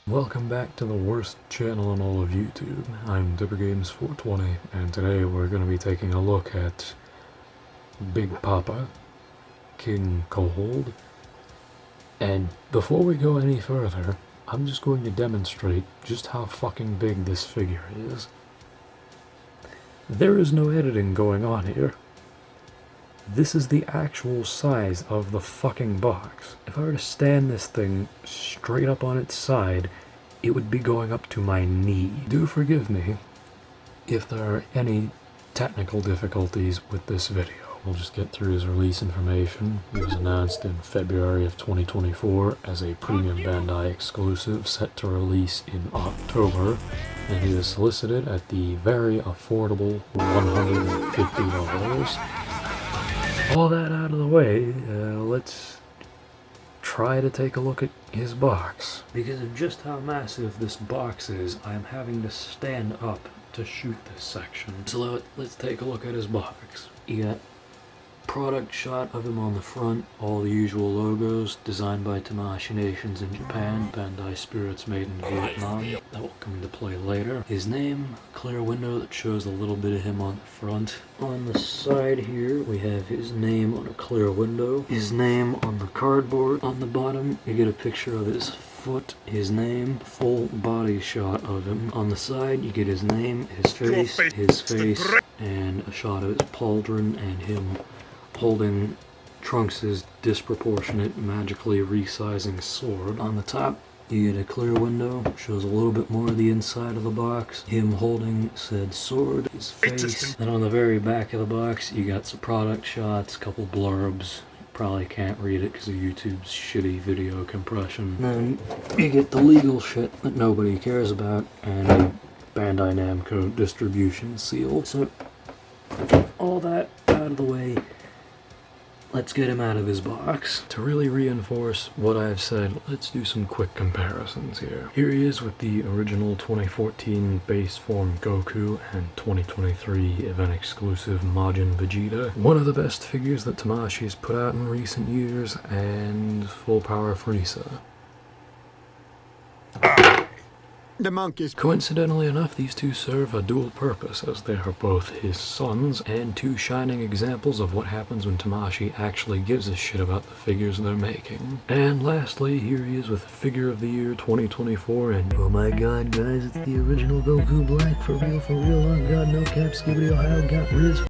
Welcome back to the worst channel on all of YouTube. I'm DipperGames420, and today we're going to be taking a look at Big Papa, King Cold. And before we go any further, I'm just going to demonstrate just how fucking big this figure is. There is no editing going on here. This is the actual size of the fucking box. If I were to stand this thing straight up on its side, it would be going up to my knee. Do forgive me if there are any technical difficulties with this video. We'll just get through his release information. He was announced in February of 2024 as a premium Bandai exclusive set to release in October, and he was solicited at the very affordable $150. All that out of the way, let's try to take a look at his box. Because of just how massive this box is, I'm having to stand up to shoot this section. So let's take a look at his box. You got product shot of him on the front, all the usual logos, designed by Tamashii Nations in Japan, Bandai Spirits made in Vietnam. That will come into play later. His name, clear window that shows a little bit of him on the front. On the side here, we have his name on a clear window, his name on the cardboard. On the bottom, you get a picture of his foot, his name, full body shot of him. On the side, you get his name, his face, and a shot of his pauldron and him holding Trunks' disproportionate, magically resizing sword. On the top, you get a clear window, shows a little bit more of the inside of the box, him holding said sword, his face. Then on the very back of the box, you got some product shots, a couple blurbs. Probably can't read it because of YouTube's shitty video compression. Then you get the legal shit that nobody cares about, and a Bandai Namco distribution seal. So, all that out of the way, let's get him out of his box. To really reinforce what I've said, let's do some quick comparisons here. Here he is with the original 2014 base form Goku and 2023 event exclusive Majin Vegeta. One of the best figures that Tamashii's put out in recent years, and full power Frieza. The monkeys. Coincidentally enough, these two serve a dual purpose, as they are both his sons, and two shining examples of what happens when Tamashii actually gives a shit about the figures they're making. And lastly, here he is with Figure of the Year 2024, and oh my god guys, it's the original Goku Black, for real, oh god, no cap, skibbity Ohio, got Riz.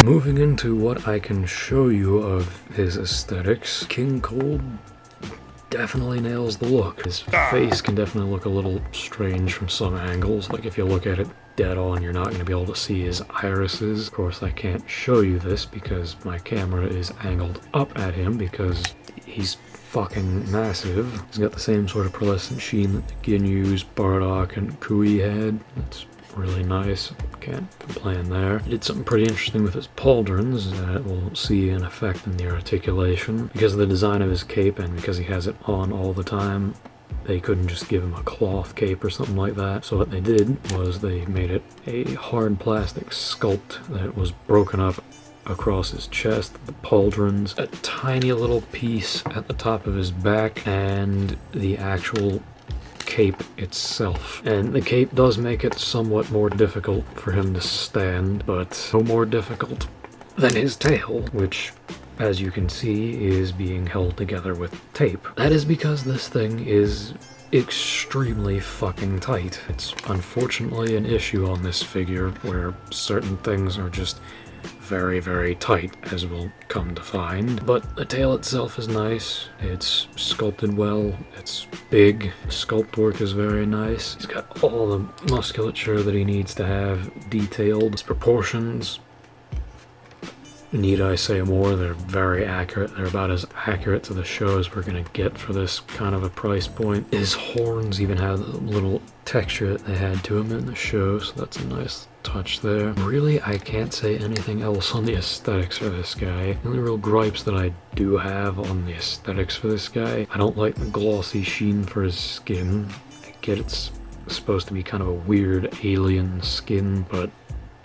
Moving into what I can show you of his aesthetics, King Cold definitely nails the look. His face can definitely look a little strange from some angles. Like if you look at it dead on, you're not going to be able to see his irises. Of course, I can't show you this because my camera is angled up at him because he's fucking massive. He's got the same sort of pearlescent sheen that the Ginyus, Bardock, and Kui had. It's really nice. Can't complain there. He did something pretty interesting with his pauldrons that we'll see in effect in the articulation. Because of the design of his cape and because he has it on all the time, they couldn't just give him a cloth cape or something like that. So what they did was they made it a hard plastic sculpt that was broken up across his chest, the pauldrons, a tiny little piece at the top of his back, and the actual cape itself. And the cape does make it somewhat more difficult for him to stand, but no more difficult than his tail, which, as you can see, is being held together with tape. That is because this thing is extremely fucking tight. It's unfortunately an issue on this figure where certain things are just very, very tight, as we'll come to find. But the tail itself is nice, it's sculpted well, it's big, the sculpt work is very nice. He's got all the musculature that he needs to have detailed. His proportions, need I say more, they're very accurate. They're about as accurate to the show as we're gonna get for this kind of a price point. His horns even have a little texture that they had to him in the show, so that's a nice touch there. Really, I can't say anything else on the aesthetics for this guy. The only real gripes that I do have on the aesthetics for this guy, I don't like the glossy sheen for his skin. I get it's supposed to be kind of a weird alien skin, but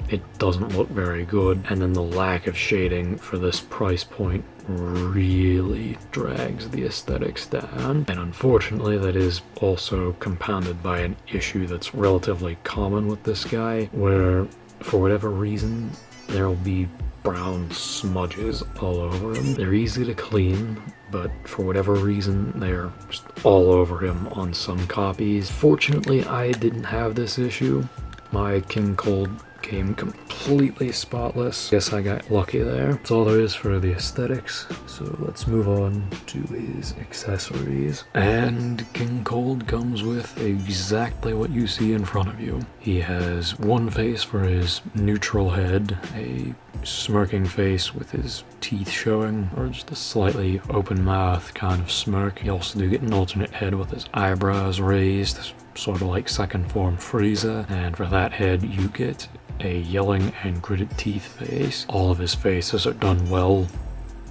it doesn't look very good. And then the lack of shading for this price point really drags the aesthetics down. And unfortunately, that is also compounded by an issue that's relatively common with this guy, where for whatever reason, there'll be brown smudges all over him. They're easy to clean, but for whatever reason, they're just all over him on some copies. Fortunately, I didn't have this issue. My King Cold came completely spotless. Guess I got lucky there. That's all there is for the aesthetics, so let's move on to his accessories. And King Cold comes with exactly what you see in front of you. He has one face for his neutral head, a smirking face with his teeth showing, or just a slightly open mouth kind of smirk. You also do get an alternate head with his eyebrows raised, sort of like second form Frieza, and for that head you get a yelling and gritted teeth face. All of his faces are done well,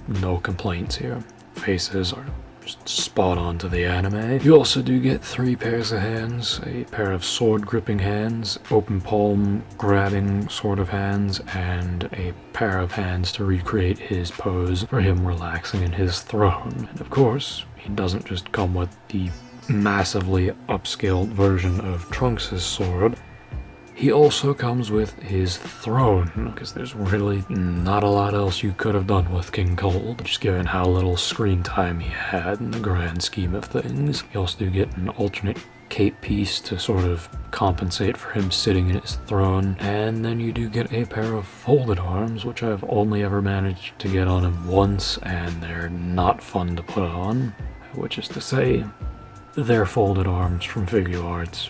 no complaints here. Faces are just spot on to the anime. You also do get 3 pairs of hands, a pair of sword gripping hands, open palm grabbing sort of hands, and a pair of hands to recreate his pose for him relaxing in his throne. And of course, he doesn't just come with the massively upscaled version of Trunks' sword. He also comes with his throne, because there's really not a lot else you could have done with King Cold, just given how little screen time he had in the grand scheme of things. You also do get an alternate cape piece to sort of compensate for him sitting in his throne, and then you do get a pair of folded arms, which I've only ever managed to get on him once, and they're not fun to put on, which is to say, they're folded arms from Figuarts.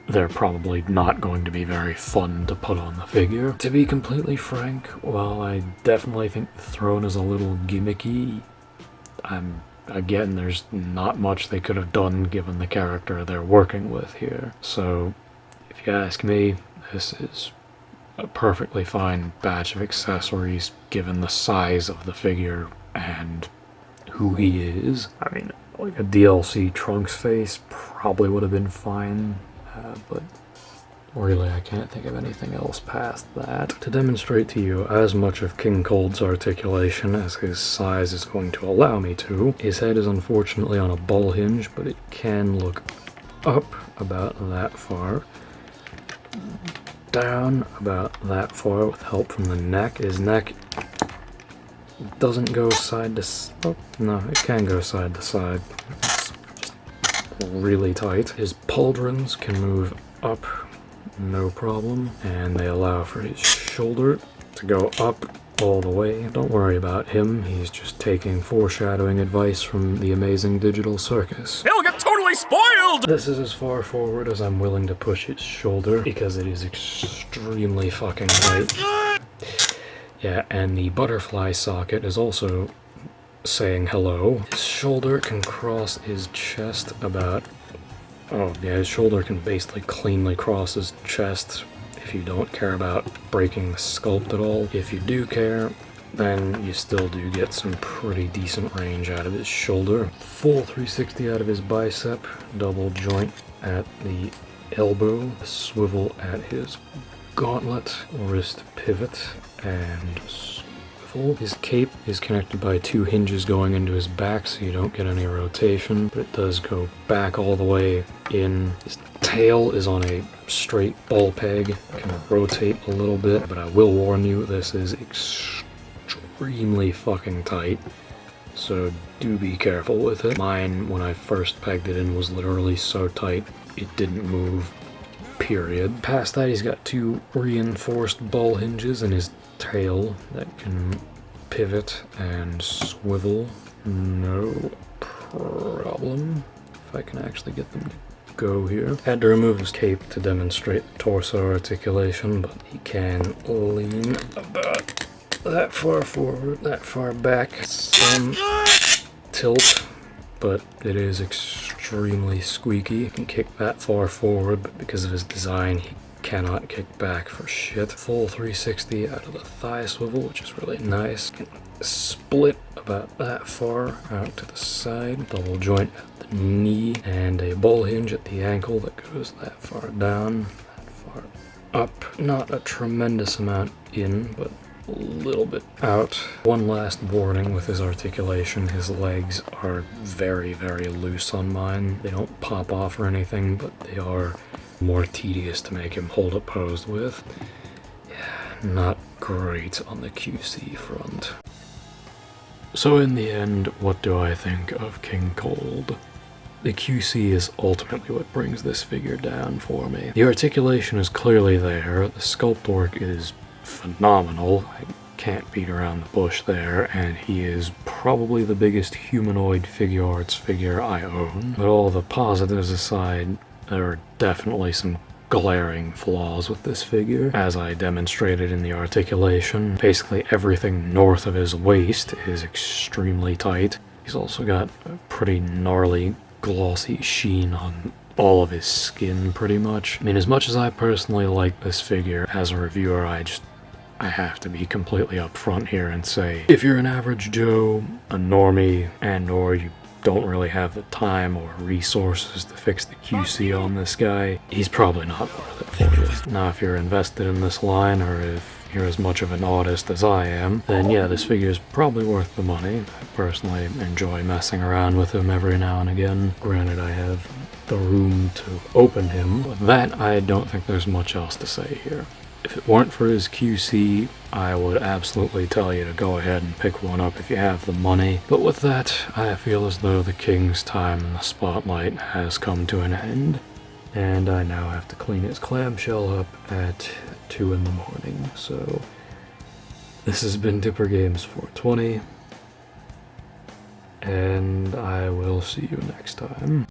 They're probably not going to be very fun to put on the figure. To be completely frank, while I definitely think the throne is a little gimmicky, again, there's not much they could have done given the character they're working with here. So, if you ask me, this is a perfectly fine batch of accessories given the size of the figure and who he is. I mean, like a DLC Trunks face probably would have been fine. But really I can't think of anything else past that. To demonstrate to you as much of King Cold's articulation as his size is going to allow me to, his head is unfortunately on a ball hinge, but it can look up about that far, down about that far with help from the neck. His neck doesn't go side to side. Oh, no, it can go side to side. Really tight. His pauldrons can move up, no problem, and they allow for his shoulder to go up all the way. Don't worry about him, he's just taking foreshadowing advice from the amazing Digital Circus. He'll get totally spoiled! This is as far forward as I'm willing to push his shoulder, because it is extremely fucking tight. Yeah, and the butterfly socket is also saying hello. His shoulder can cross his chest about... Oh yeah, his shoulder can basically cleanly cross his chest if you don't care about breaking the sculpt at all. If you do care, then you still do get some pretty decent range out of his shoulder. Full 360 out of his bicep, double joint at the elbow, swivel at his gauntlet, wrist pivot, and swivel. His cape is connected by 2 hinges going into his back, so you don't get any rotation, but it does go back all the way in. His tail is on a straight ball peg. It can rotate a little bit, but I will warn you, this is extremely fucking tight, so do be careful with it. Mine, when I first pegged it in, was literally so tight it didn't move, period. Past that, he's got 2 reinforced ball hinges in his tail that can pivot and swivel, no problem. If I can actually get them to go here. Had to remove his cape to demonstrate the torso articulation, but he can lean about that far forward, that far back, some tilt, but it is extremely squeaky. He can kick that far forward, but because of his design, he cannot kick back for shit. Full 360 out of the thigh swivel, which is really nice. Can split about that far out to the side. Double joint at the knee, and a ball hinge at the ankle that goes that far down, that far up. Not a tremendous amount in, but a little bit out. One last warning with his articulation. His legs are very, very loose on mine. They don't pop off or anything, but they are more tedious to make him hold a pose with. Yeah, not great on the QC front. So in the end, what do I think of King Cold? The QC is ultimately what brings this figure down for me. The articulation is clearly there, the sculpt work is phenomenal, I can't beat around the bush there, and he is probably the biggest humanoid Figuarts figure I own. But all the positives aside, there are definitely some glaring flaws with this figure, as I demonstrated in the articulation. Basically everything north of his waist is extremely tight. He's also got a pretty gnarly glossy sheen on all of his skin pretty much. I mean, as much as I personally like this figure, as a reviewer I have to be completely upfront here and say, if you're an average Joe, a normie, and or you don't really have the time or resources to fix the QC on this guy, he's probably not worth it for you. Now, if you're invested in this line, or if you're as much of an artist as I am, then yeah, this figure is probably worth the money. I personally enjoy messing around with him every now and again. Granted, I have the room to open him, but that I don't think there's much else to say here. If it weren't for his QC, I would absolutely tell you to go ahead and pick one up if you have the money. But with that, I feel as though the King's time in the spotlight has come to an end, and I now have to clean his clamshell up at 2 in the morning. So this has been Dipper Games 420, and I will see you next time.